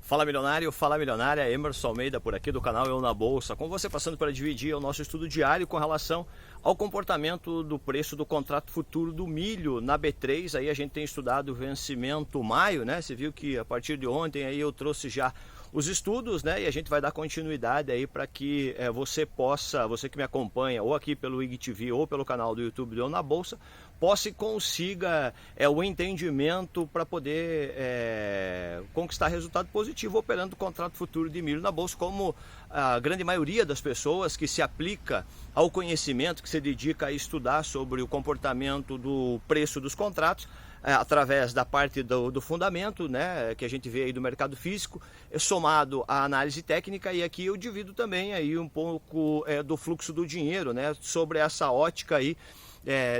Fala milionário, fala milionária, Emerson Almeida por aqui do canal Eu na Bolsa, com você passando para dividir o nosso estudo diário com relação ao comportamento do preço do contrato futuro do milho na B3. Aí a gente tem estudado o vencimento maio, né? Você viu que a partir de ontem aí eu trouxe já os estudos, né? E a gente vai dar continuidade aí para que você que me acompanha ou aqui pelo IGTV ou pelo canal do YouTube do Eu na Bolsa, possa e consiga o entendimento para poder conquistar resultado positivo operando o contrato futuro de milho na Bolsa, como a grande maioria das pessoas que se aplica ao conhecimento, que se dedica a estudar sobre o comportamento do preço dos contratos, através da parte do fundamento, né, que a gente vê aí do mercado físico, somado à análise técnica. E aqui eu divido também aí um pouco do fluxo do dinheiro, né, sobre essa ótica aí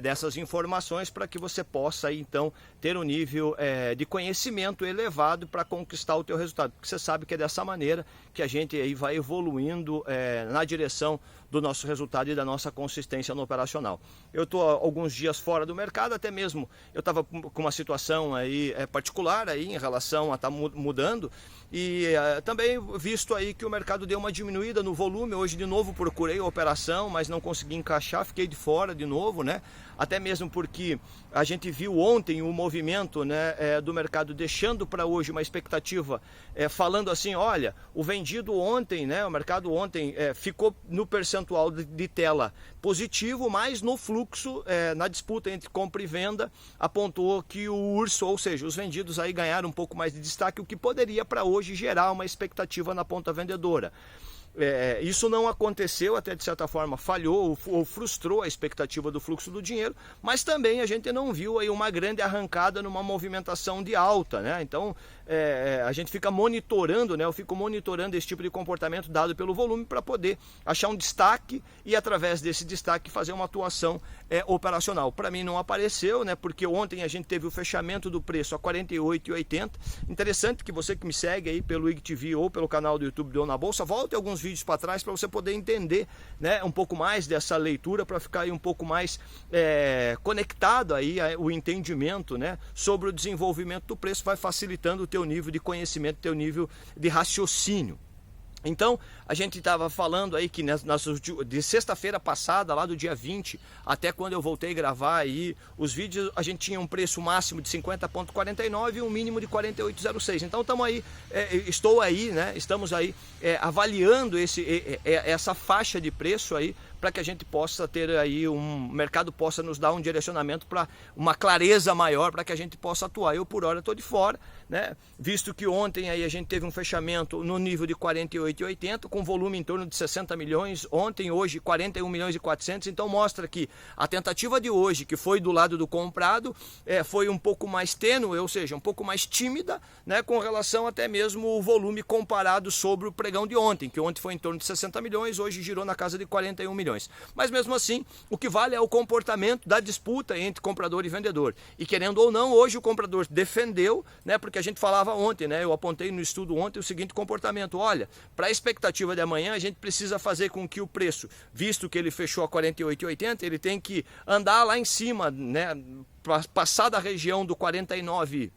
dessas informações, para que você possa aí, então ter um nível de conhecimento elevado para conquistar o teu resultado, porque você sabe que é dessa maneira que a gente aí vai evoluindo na direção do nosso resultado e da nossa consistência no operacional. Eu estou alguns dias fora do mercado, até mesmo eu estava com uma situação aí particular aí em relação a estar mudando, e também visto aí que o mercado deu uma diminuída no volume. Hoje de novo procurei a operação, mas não consegui encaixar, fiquei de fora de novo, né? Até mesmo porque a gente viu ontem o movimento, né, do mercado deixando para hoje uma expectativa, falando assim, olha, o vendido ontem, né, o mercado ontem ficou no percentual de tela positivo, mas no fluxo, na disputa entre compra e venda, apontou que o urso, ou seja, os vendidos aí ganharam um pouco mais de destaque, o que poderia para hoje gerar uma expectativa na ponta vendedora. Isso não aconteceu, até de certa forma falhou ou frustrou a expectativa do fluxo do dinheiro, mas também a gente não viu aí uma grande arrancada numa movimentação de alta, né? Então a gente fica monitorando, né? Eu fico monitorando esse tipo de comportamento dado pelo volume para poder achar um destaque e através desse destaque fazer uma atuação operacional. Para mim não apareceu, né? Porque ontem a gente teve o fechamento do preço a 48,80. Interessante que você que me segue aí pelo IGTV ou pelo canal do YouTube do Eu na Bolsa, volte alguns vídeos para trás para você poder entender, né, um pouco mais dessa leitura, para ficar aí um pouco mais conectado aí o entendimento, né, sobre o desenvolvimento do preço. Vai facilitando o teu nível de conhecimento, teu nível de raciocínio. Então, a gente estava falando aí que de sexta-feira passada, lá do dia 20, até quando eu voltei a gravar aí os vídeos, a gente tinha um preço máximo de 50,49 e um mínimo de 48,06. Então, estamos aí avaliando essa faixa de preço aí, para que a gente possa ter aí o mercado possa nos dar um direcionamento para uma clareza maior, para que a gente possa atuar. Eu por hora estou de fora, né? Visto que ontem aí a gente teve um fechamento no nível de 48,80, com volume em torno de 60 milhões, ontem, hoje 41 milhões e 400, então mostra que a tentativa de hoje, que foi do lado do comprado, foi um pouco mais tênue, ou seja, um pouco mais tímida, né, com relação até mesmo o volume comparado sobre o pregão de ontem, que ontem foi em torno de 60 milhões, hoje girou na casa de 41 milhões. Mas mesmo assim, o que vale é o comportamento da disputa entre comprador e vendedor. E querendo ou não, hoje o comprador defendeu, né, porque a gente falava ontem, né, eu apontei no estudo ontem o seguinte comportamento: olha, para a expectativa de amanhã, a gente precisa fazer com que o preço, visto que ele fechou a 48,80, ele tem que andar lá em cima, né, passar da região do 49,30,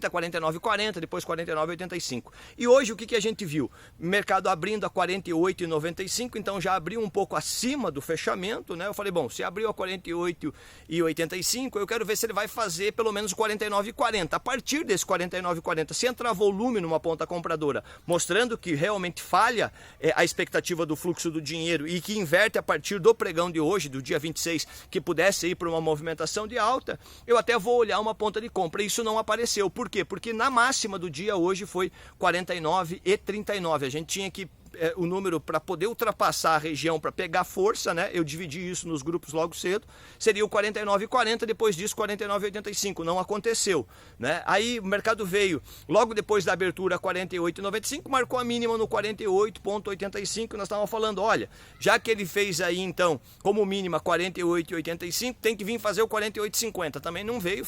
49,40, depois 49,85. E hoje o que a gente viu? Mercado abrindo a 48,95, então já abriu um pouco acima do fechamento, né? Eu falei, bom, se abriu a 48,85, eu quero ver se ele vai fazer pelo menos 49,40. A partir desse 49,40, se entrar volume numa ponta compradora, mostrando que realmente falha a expectativa do fluxo do dinheiro e que inverte a partir do pregão de hoje, do dia 26, que pudesse ir para uma movimentação de alta, eu até vou olhar uma ponta de compra. Isso não apareceu. Por quê? Porque na máxima do dia hoje foi 49,39. A gente tinha que o número para poder ultrapassar a região, para pegar força, né? Eu dividi isso nos grupos logo cedo, seria o 49,40, depois disso 49,85, não aconteceu, né? Aí o mercado veio, logo depois da abertura 48,95, marcou a mínima no 48,85, nós estávamos falando, olha, já que ele fez aí então, como mínima 48,85, tem que vir fazer o 48,50, também não veio,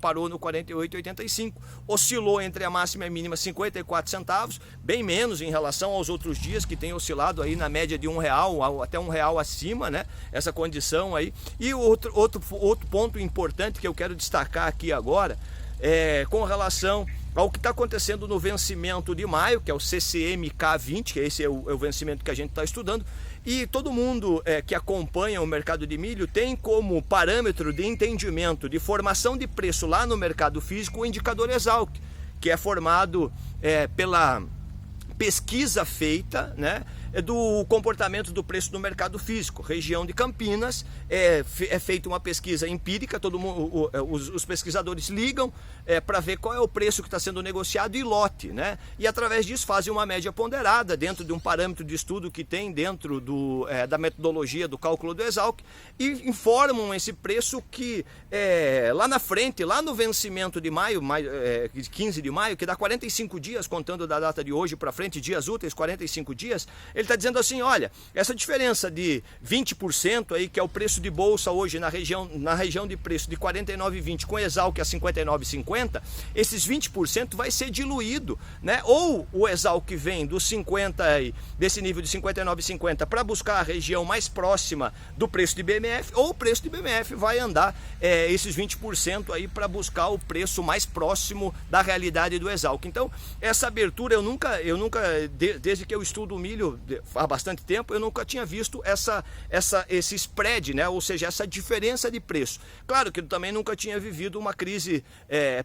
parou no 48,85, oscilou entre a máxima e a mínima 54 centavos, bem menos em relação aos outros dias, que tem oscilado aí na média de R$1 até R$1 acima, né? Essa condição aí. E outro ponto importante que eu quero destacar aqui agora com relação ao que está acontecendo no vencimento de maio, que é o CCMK20, que esse é o vencimento que a gente está estudando. E todo mundo que acompanha o mercado de milho tem como parâmetro de entendimento de formação de preço lá no mercado físico o indicador Esalq, que é formado pela pesquisa feita, né, do comportamento do preço no mercado físico. Região de Campinas, é feita uma pesquisa empírica, todo mundo, os pesquisadores ligam para ver qual é o preço que está sendo negociado e lote, né? E através disso fazem uma média ponderada dentro de um parâmetro de estudo que tem dentro da metodologia do cálculo do Esalq e informam esse preço que lá na frente, lá no vencimento de maio, 15 de maio, que dá 45 dias, contando da data de hoje para frente, dias úteis, 45 dias, ele está dizendo assim, olha, essa diferença de 20% aí, que é o preço de bolsa hoje na região de preço de 49,20 com Esalq a 59,50, esses 20% vai ser diluído, né? Ou o Esalq vem dos 50 aí, desse nível de 59,50 para buscar a região mais próxima do preço de BMF, ou o preço de BMF vai andar esses 20% aí para buscar o preço mais próximo da realidade do Esalq. Então, essa abertura eu nunca desde que eu estudo o milho há bastante tempo, eu nunca tinha visto esse spread, né? Ou seja, essa diferença de preço. Claro que eu também nunca tinha vivido uma crise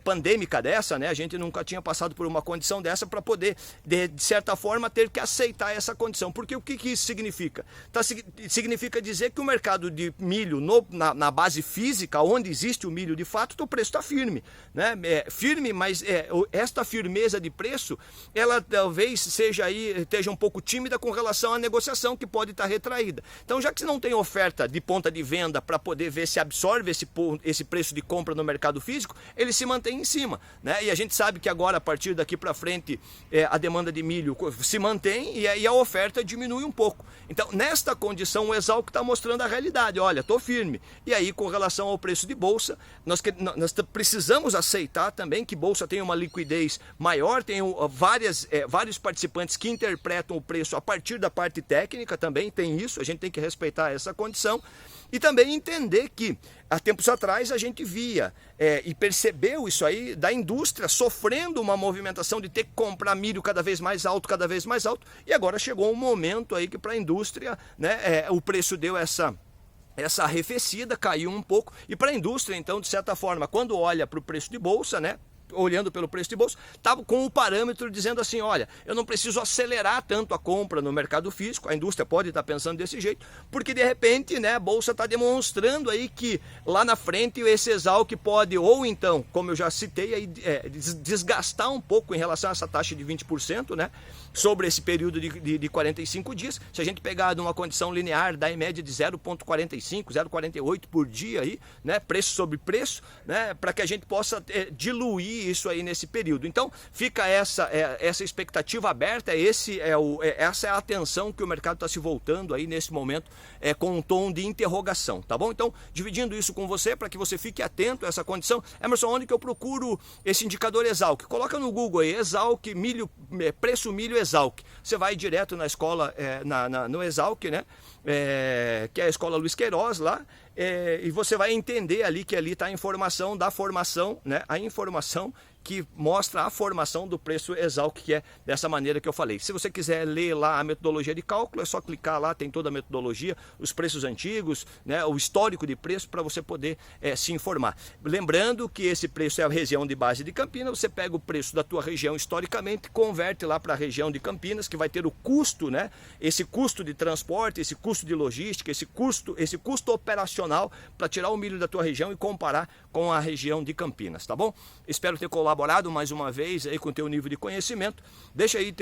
pandêmica dessa, né? A gente nunca tinha passado por uma condição dessa para poder, de certa forma, ter que aceitar essa condição. Porque o que isso significa? Significa dizer que o mercado de milho na base física, onde existe o milho de fato, o preço está firme, né? Firme, mas esta firmeza de preço, ela talvez esteja um pouco tímida com relação à negociação, que pode estar retraída. Então, já que você não tem oferta de ponta de venda para poder ver se absorve esse preço de compra no mercado físico, ele se mantém em cima, né? E a gente sabe que agora, a partir daqui para frente, a demanda de milho se mantém e a oferta diminui um pouco. Então, nesta condição, o Esalq está mostrando a realidade. Olha, estou firme. E aí, com relação ao preço de bolsa, nós precisamos aceitar também que bolsa tem uma liquidez maior, tem vários participantes que interpretam o preço a partir da parte técnica, também tem isso, a gente tem que respeitar essa condição. E também entender que, há tempos atrás, a gente via e percebeu isso aí da indústria sofrendo uma movimentação de ter que comprar milho cada vez mais alto, e agora chegou um momento aí que para a indústria, né, o preço deu essa arrefecida, caiu um pouco, e para a indústria, então, de certa forma, quando olha para o preço de bolsa, né, olhando pelo preço de bolsa, estava com o parâmetro dizendo assim, olha, eu não preciso acelerar tanto a compra no mercado físico, a indústria pode estar pensando desse jeito, porque de repente, né, a bolsa está demonstrando aí que lá na frente esse Esalq pode, ou então, como eu já citei, aí, desgastar um pouco em relação a essa taxa de 20%, né, sobre esse período de 45 dias. Se a gente pegar numa condição linear, dá em média de 0,45, 0,48 por dia aí, né, preço sobre preço, né, para que a gente possa diluir isso aí nesse período. Então, fica essa expectativa aberta, essa é a atenção que o mercado está se voltando aí nesse momento, com um tom de interrogação, tá bom? Então, dividindo isso com você, para que você fique atento a essa condição. Emerson, onde que eu procuro esse indicador Esalq? Coloca no Google aí, Esalq, milho, preço milho Esalq. Você vai direto na escola, no Esalq, né? Que é a escola Luiz Queiroz lá, e você vai entender ali que ali está a informação da formação, né? A informação que mostra a formação do preço Esalq, que é dessa maneira que eu falei. Se você quiser ler lá a metodologia de cálculo, é só clicar lá, tem toda a metodologia, os preços antigos, né, o histórico de preço, para você poder se informar. Lembrando que esse preço é a região de base de Campinas, você pega o preço da tua região historicamente, converte lá para a região de Campinas, que vai ter o custo, né, esse custo de transporte, esse custo de logística, esse custo operacional, para tirar o milho da tua região e comparar com a região de Campinas, tá bom? Espero ter colaborado mais uma vez aí com o teu nível de conhecimento. Deixa aí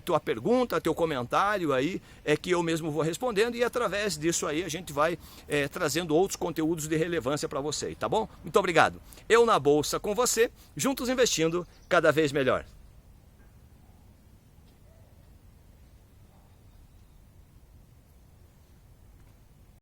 tua pergunta, teu comentário aí, que eu mesmo vou respondendo, e através disso aí a gente vai trazendo outros conteúdos de relevância para você, tá bom? Muito obrigado. Eu na Bolsa com você, juntos investindo cada vez melhor.